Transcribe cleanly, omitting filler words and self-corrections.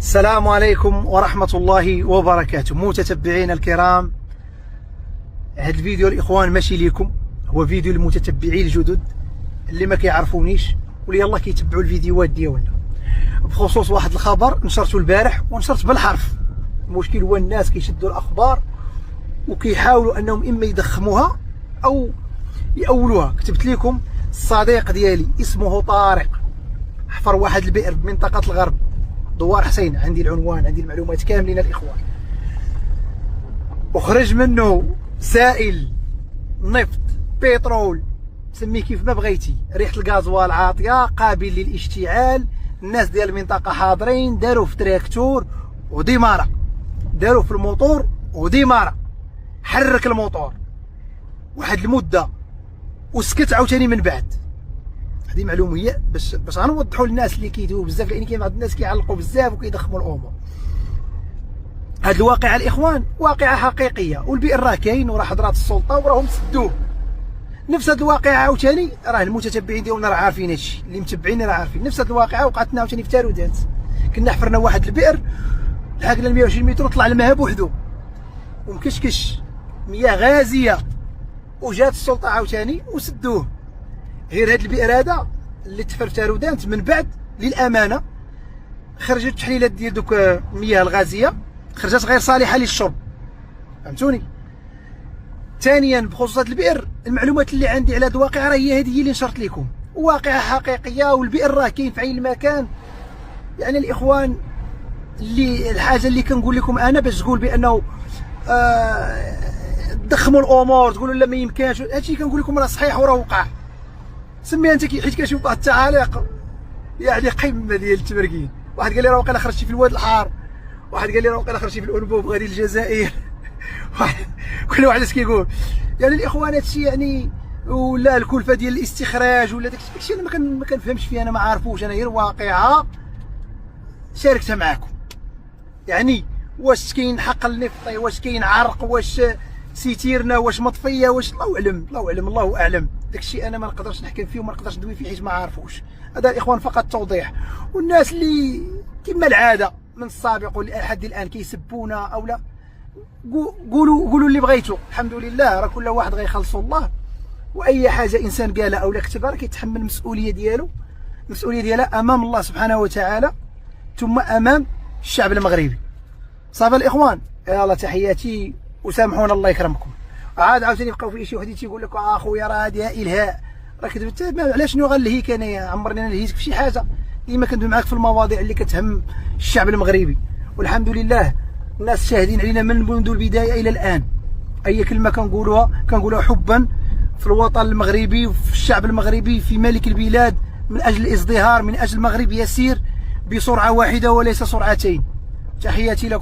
السلام عليكم ورحمة الله وبركاته. متتبعين الكرام، هذا الفيديو الإخوان ماشي ليكم، هو فيديو للمتتبعين الجدد اللي ما كيعرفونيش واللي يلا كيتبعوا الفيديوهات ديالنا بخصوص واحد الخبر نشرته البارح ونشرت بالحرف. المشكل هو الناس كيشدوا الأخبار وكيحاولوا أنهم إما يضخموها أو يأولوها. كتبت لكم الصديق ديالي اسمه طارق حفر واحد البئر بمنطقة الغرب دوار حسين، عندي العنوان، عندي المعلومات كاملين الإخوان، وخرج منه سائل نفط بترول، سميه كيف ما بغيتي، ريحة الغازوال عاطية، قابل للاشتعال. الناس ديال المنطقة حاضرين، داروه في تراكتور وديمارة، داروه في الموتور وديمارة، حرك الموتور واحد المدة وسكت عاوتاني من بعد. هذه معلومه هي باش غنوضحوا للناس اللي كيدويو بزاف، لان كاين بعض الناس كيعلقوا بزاف وكيضخموا الامور. هذه الواقعه الاخوان واقعه حقيقيه، والبئر راه كاين وراه حضرات السلطه وراهم سدوه. نفس هذه الواقعه عاوتاني راه المتتبعين ديالنا راه عارفين هادشي، اللي متبعين راه عارفين. نفس هذه الواقعه وقعت لنا عاوتاني في تارودات، كنا حفرنا واحد البئر لحقنا 120 متر وطلع الماء بوحدو ومكشكش، مياه غازيه، وجات السلطه عاوتاني وسدوه. غير هذا البئر هذا اللي تحفر في تارودانت من بعد للامانه خرجت التحليلات ديال دوك المياه الغازيه، خرجت غير صالحه للشرب، فهمتوني. ثانيا بخصوص هذا البئر، المعلومات اللي عندي على هذه الواقعه راه هي هذه اللي نشرت لكم، واقعه حقيقيه، والبئر راه كاين في عين المكان. يعني الاخوان اللي الحاجه اللي كنقول لكم انا باش تقول بانه تضخموا الامور، تقولوا لا ما يمكنش، هادشي كنقول لكم راه صحيح وراه وقع. سميها انت حيت كنشوف واحد التعاليق يعني قمه ديال التمرقين. واحد قال لي راه واقيلا خرجتي في الواد الحار، واحد قال لي راه واقيلا خرجتي في الانبوب غادي للجزائر. كل واحد اش كيقول. يعني الاخوان هادشي يعني ولا الكلفه ديال الاستخراج ولا داكشي انا ما كنفهمش فيه، انا ما عارفوش، انا غير واقعه شاركتها معاكم. يعني واش كاين حقل نفطي، واش كاين عرق، واش سيتيرنا واش مطفيه، واش الله اعلم، الله اعلم، الله اعلم. داكشي انا ما نقدرش نحكم فيه وما نقدرش ندوي فيه حيت ما عارفوش. هذا الاخوان فقط توضيح. والناس اللي كما العاده من السابق ولحد الان كيسبونا او لا، قولوا اللي بغيتوا، الحمد لله راه كل واحد غيخلصوا الله، واي حاجه انسان قالها او لا كتبها راه كيتحمل المسؤوليه ديالو، المسؤوليه ديالها امام الله سبحانه وتعالى ثم امام الشعب المغربي. صافي الاخوان، يلا تحياتي وسامحونا الله يكرمكم. عاد عاوتاني يبقاو في شي واحد تيقول لك اخويا راه هذه الهاء، راه كذبت. علاش شنو غنلهيك انايا؟ عمرني انا نلهيتك في شي حاجه؟ ديما كندوي معاك في المواضيع اللي كتهم الشعب المغربي، والحمد لله الناس شاهدين علينا منذ البدايه الى الان. اي كلمه كنقولوها حبا في الوطن المغربي وفي الشعب المغربي، في ملك البلاد، من اجل الازدهار، من اجل المغرب يسير بسرعه واحده وليس سرعتين. تحياتي لكم.